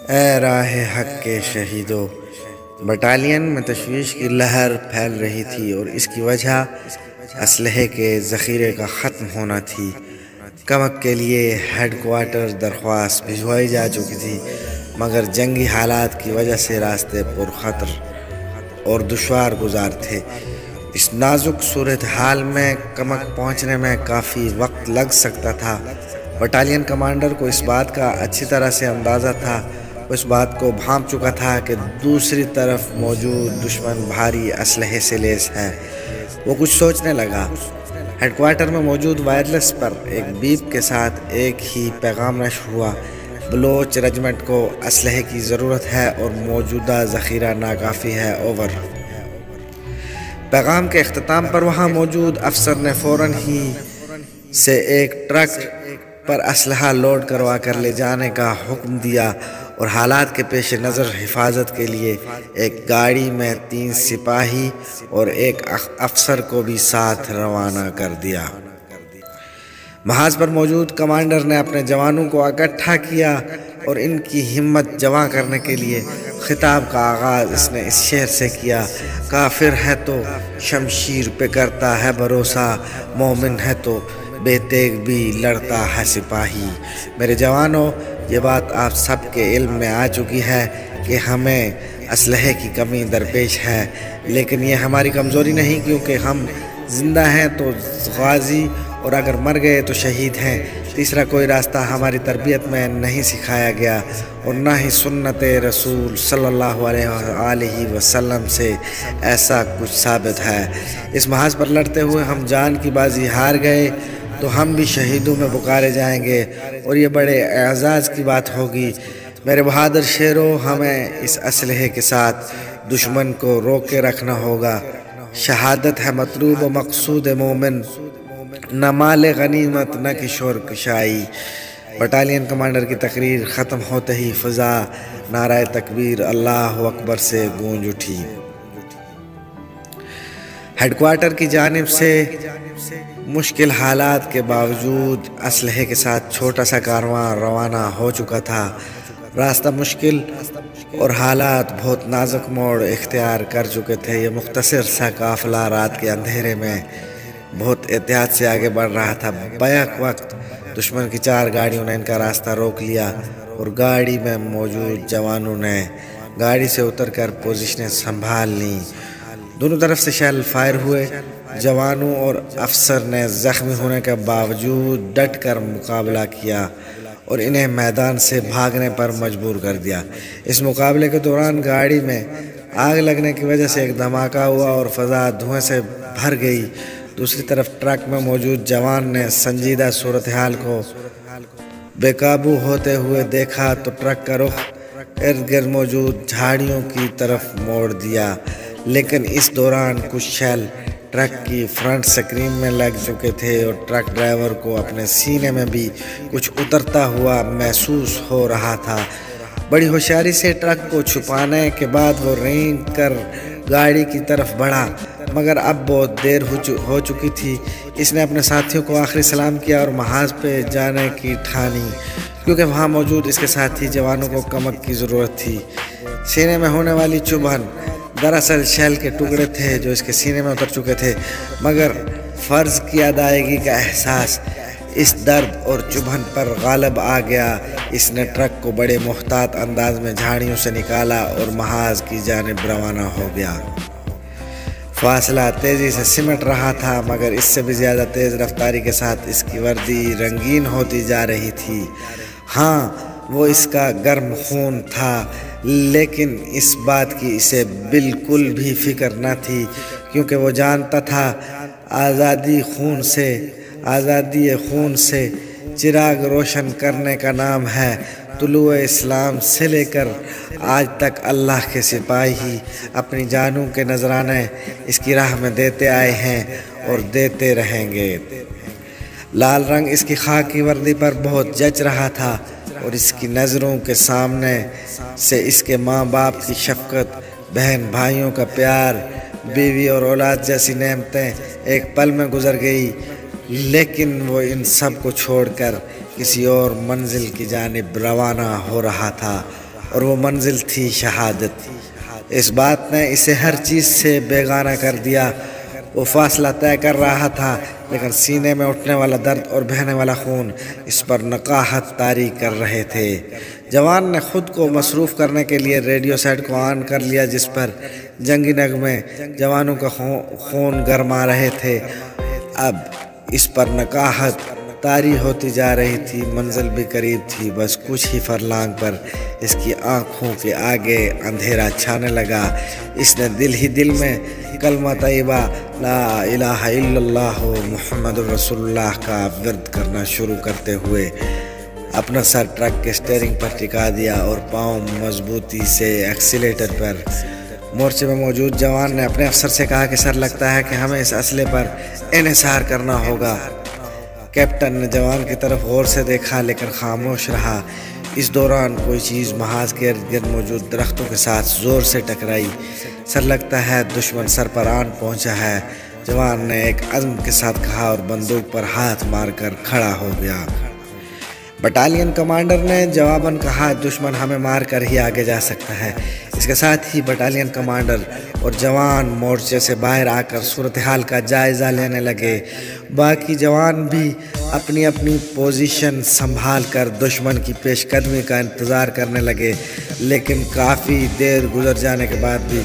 اے راہ حق کے شہیدو، بٹالین میں تشویش کی لہر پھیل رہی تھی اور اس کی وجہ اسلحے کے ذخیرے کا ختم ہونا تھی۔ کمک کے لیے ہیڈ کوارٹر درخواست بھجوائی جا چکی تھی، مگر جنگی حالات کی وجہ سے راستے پرخطر اور دشوار گزار تھے۔ اس نازک صورتحال میں کمک پہنچنے میں کافی وقت لگ سکتا تھا۔ بٹالین کمانڈر کو اس بات کا اچھی طرح سے اندازہ تھا، وہ اس بات کو بھانپ چکا تھا کہ دوسری طرف موجود دشمن بھاری اسلحے سے لیس ہے۔ وہ کچھ سوچنے لگا۔ ہیڈ کوارٹر میں موجود وائرلیس پر ایک بیپ کے ساتھ ایک ہی پیغام نشر ہوا: بلوچ ریجمنٹ کو اسلحے کی ضرورت ہے اور موجودہ ذخیرہ ناکافی ہے، اوور۔ پیغام کے اختتام پر وہاں موجود افسر نے فوراً ہی سے ایک ٹرک پر اسلحہ لوڈ کروا کر لے جانے کا حکم دیا اور حالات کے پیش نظر حفاظت کے لیے ایک گاڑی میں 3 سپاہی اور ایک افسر کو بھی ساتھ روانہ کر دیا۔ محاذ پر موجود کمانڈر نے اپنے جوانوں کو اکٹھا کیا اور ان کی ہمت جمع کرنے کے لیے خطاب کا آغاز اس نے اس شعر سے کیا: کافر ہے تو شمشیر پہ کرتا ہے بھروسہ، مومن ہے تو بے تیغ بھی لڑتا ہے سپاہی۔ میرے جوانوں، یہ بات آپ سب کے علم میں آ چکی ہے کہ ہمیں اسلحے کی کمی درپیش ہے، لیکن یہ ہماری کمزوری نہیں، کیونکہ ہم زندہ ہیں تو غازی اور اگر مر گئے تو شہید ہیں۔ تیسرا کوئی راستہ ہماری تربیت میں نہیں سکھایا گیا اور نہ ہی سنت رسول صلی اللہ علیہ وآلہ وسلم سے ایسا کچھ ثابت ہے۔ اس محاذ پر لڑتے ہوئے ہم جان کی بازی ہار گئے تو ہم بھی شہیدوں میں پکارے جائیں گے اور یہ بڑے اعزاز کی بات ہوگی۔ میرے بہادر شیرو، ہمیں اس اسلحے کے ساتھ دشمن کو روک کے رکھنا ہوگا۔ شہادت ہے مطلوب و مقصود مومن، نہ مال غنیمت نہ کشور کشائی۔ بٹالین کمانڈر کی تقریر ختم ہوتے ہی فضا نعرہ تکبیر اللہ اکبر سے گونج اٹھی۔ ہیڈ کوارٹر کی جانب سے مشکل حالات کے باوجود اسلحے کے ساتھ چھوٹا سا کارواں روانہ ہو چکا تھا۔ راستہ مشکل اور حالات بہت نازک موڑ اختیار کر چکے تھے۔ یہ مختصر سا قافلہ رات کے اندھیرے میں بہت احتیاط سے آگے بڑھ رہا تھا۔ بیک وقت دشمن کی 4 گاڑیوں نے ان کا راستہ روک لیا اور گاڑی میں موجود جوانوں نے گاڑی سے اتر کر پوزیشنیں سنبھال لیں۔ دونوں طرف سے شیل فائر ہوئے۔ جوانوں اور افسر نے زخمی ہونے کے باوجود ڈٹ کر مقابلہ کیا اور انہیں میدان سے بھاگنے پر مجبور کر دیا۔ اس مقابلے کے دوران گاڑی میں آگ لگنے کی وجہ سے ایک دھماکہ ہوا اور فضا دھوئیں سے بھر گئی۔ دوسری طرف ٹرک میں موجود جوان نے سنجیدہ صورتحال کو بے قابو ہوتے ہوئے دیکھا تو ٹرک کا رخ ارد گرد موجود جھاڑیوں کی طرف موڑ دیا، لیکن اس دوران کچھ شیل ٹرک کی فرنٹ سکرین میں لگ چکے تھے اور ٹرک ڈرائیور کو اپنے سینے میں بھی کچھ اترتا ہوا محسوس ہو رہا تھا۔ بڑی ہوشیاری سے ٹرک کو چھپانے کے بعد وہ رینگ کر گاڑی کی طرف بڑھا، مگر اب بہت دیر ہو چکی تھی۔ اس نے اپنے ساتھیوں کو آخری سلام کیا اور محاذ پہ جانے کی ٹھانی، کیونکہ وہاں موجود اس کے ساتھی جوانوں کو کمک کی ضرورت تھی۔ سینے میں ہونے والی چبھن دراصل شیل کے ٹکڑے تھے جو اس کے سینے میں اتر چکے تھے، مگر فرض کی ادائیگی کا احساس اس درد اور چبھن پر غالب آ گیا۔ اس نے ٹرک کو بڑے محتاط انداز میں جھاڑیوں سے نکالا اور محاذ کی جانب روانہ ہو گیا۔ فاصلہ تیزی سے سمٹ رہا تھا، مگر اس سے بھی زیادہ تیز رفتاری کے ساتھ اس کی وردی رنگین ہوتی جا رہی تھی۔ ہاں، وہ اس کا گرم خون تھا، لیکن اس بات کی اسے بالکل بھی فکر نہ تھی، کیونکہ وہ جانتا تھا آزادی خون سے چراغ روشن کرنے کا نام ہے۔ طلوع اسلام سے لے کر آج تک اللہ کے سپاہی اپنی جانوں کے نذرانے اس کی راہ میں دیتے آئے ہیں اور دیتے رہیں گے۔ لال رنگ اس کی خاکی وردی پر بہت جچ رہا تھا اور اس کی نظروں کے سامنے سے اس کے ماں باپ کی شفقت، بہن بھائیوں کا پیار، بیوی اور اولاد جیسی نعمتیں ایک پل میں گزر گئی، لیکن وہ ان سب کو چھوڑ کر کسی اور منزل کی جانب روانہ ہو رہا تھا اور وہ منزل تھی شہادت۔ اس بات نے اسے ہر چیز سے بیگانہ کر دیا۔ وہ فاصلہ طے کر رہا تھا، لیکن سینے میں اٹھنے والا درد اور بہنے والا خون اس پر نقاہت طاری کر رہے تھے۔ جوان نے خود کو مصروف کرنے کے لیے ریڈیو سیٹ کو آن کر لیا، جس پر جنگی نغمے جوانوں کا خون گرما رہے تھے۔ اب اس پر نقاہت طاری ہوتی جا رہی تھی، منزل بھی قریب تھی، بس کچھ ہی فرلانگ پر اس کی آنکھوں کے آگے اندھیرا چھانے لگا۔ اس نے دل ہی دل میں کلمہ طیبہ لا الہ الا اللہ محمد رسول اللہ کا ورد کرنا شروع کرتے ہوئے اپنا سر ٹرک کے اسٹیئرنگ پر ٹکا دیا اور پاؤں مضبوطی سے ایکسیلیٹر پر۔ مورچے میں موجود جوان نے اپنے افسر سے کہا کہ سر، لگتا ہے کہ ہمیں اس اسلحے پر انحصار کرنا ہوگا۔ کیپٹن نے جوان کی طرف غور سے دیکھا، لیکن خاموش رہا۔ اس دوران کوئی چیز محاذ کے ارد گرد موجود درختوں کے ساتھ زور سے ٹکرائی۔ سر، لگتا ہے دشمن سر پر آن پہنچا ہے، جوان نے ایک عزم کے ساتھ کہا اور بندوق پر ہاتھ مار کر کھڑا ہو گیا۔ بٹالین کمانڈر نے جواباً کہا، دشمن ہمیں مار کر ہی آگے جا سکتا ہے۔ اس کے ساتھ ہی بٹالین کمانڈر اور جوان مورچے سے باہر آ کر صورتحال کا جائزہ لینے لگے۔ باقی جوان بھی اپنی اپنی پوزیشن سنبھال کر دشمن کی پیش قدمی کا انتظار کرنے لگے، لیکن کافی دیر گزر جانے کے بعد بھی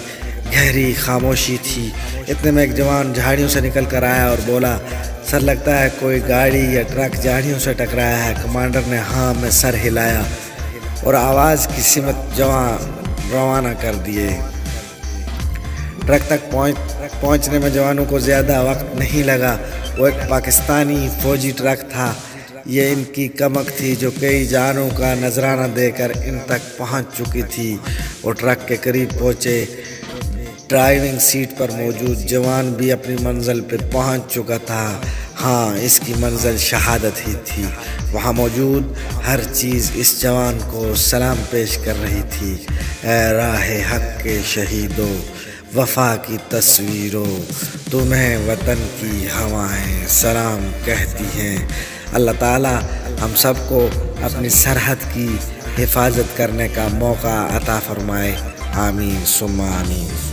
گہری خاموشی تھی۔ اتنے میں ایک جوان جھاڑیوں سے نکل کر آیا اور بولا، سر، لگتا ہے کوئی گاڑی یا ٹرک جھاڑیوں سے ٹکرایا ہے۔ کمانڈر نے ہاں میں سر ہلایا اور آواز کی سمت جوان روانہ کر دیے۔ ٹرک تک پہنچنے میں جوانوں کو زیادہ وقت نہیں لگا۔ وہ ایک پاکستانی فوجی ٹرک تھا۔ یہ ان کی کمک تھی جو کئی جانوں کا نذرانہ دے کر ان تک پہنچ چکی تھی۔ وہ ٹرک کے قریب پہنچے۔ ڈرائیونگ سیٹ پر موجود جوان بھی اپنی منزل پہ پہنچ چکا تھا۔ ہاں، اس کی منزل شہادت ہی تھی۔ وہاں موجود ہر چیز اس جوان کو سلام پیش کر رہی تھی۔ اے راہ حق کے شہیدوں، وفا کی تصویروں، تمہیں وطن کی ہوائیں سلام کہتی ہیں۔ اللہ تعالیٰ ہم سب کو اپنی سرحد کی حفاظت کرنے کا موقع عطا فرمائے۔ آمین ثم آمین۔